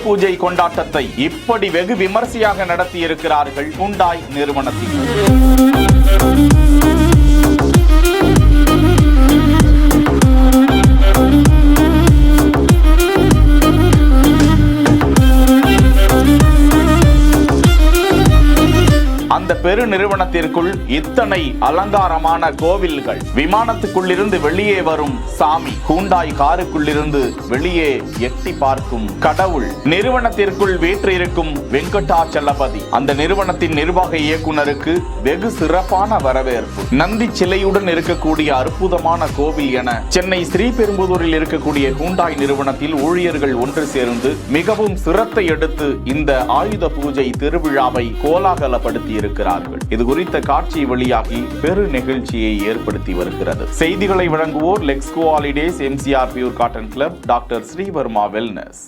பூஜை கொண்டாட்டத்தை இப்படி வெகு விமர்சையாக நடத்தியிருக்கிறார்கள் ஹூண்டாய் நிறுவனத்தினர். அந்த பெரு நிறுவனத்திற்குள் இத்தனை அலங்காரமான கோவில்கள், விமானத்துக்குள்ளிருந்து வெளியே வரும் சாமி, ஹூண்டாய் காருக்குள்ளிருந்து வெளியே எட்டி பார்க்கும் கடவுள், நிறுவனத்திற்குள் வீற்றிருக்கும் வெங்கடாச்சலபதி, அந்த நிறுவனத்தின் நிர்வாக இயக்குனருக்கு வெகு சிறப்பான வரவேற்பு, நந்தி சிலையுடன் இருக்கக்கூடிய அற்புதமான கோவில் என சென்னை ஸ்ரீபெரும்புதூரில் இருக்கக்கூடிய ஹூண்டாய் நிறுவனத்தில் ஊழியர்கள் ஒன்று சேர்ந்து மிகவும் சிரத்தை எடுத்து இந்த ஆயுத பூஜை திருவிழாவை கோலாகலப்படுத்தி இருக்கிறார்கள். இது குறித்த காட்சி வெளியாகி பெரு நிகழ்ச்சியை ஏற்படுத்தி வருகிறது. செய்திகளை வழங்குவோர் Lexco holidays, MCR pure cotton club, doctor Srivarma wellness.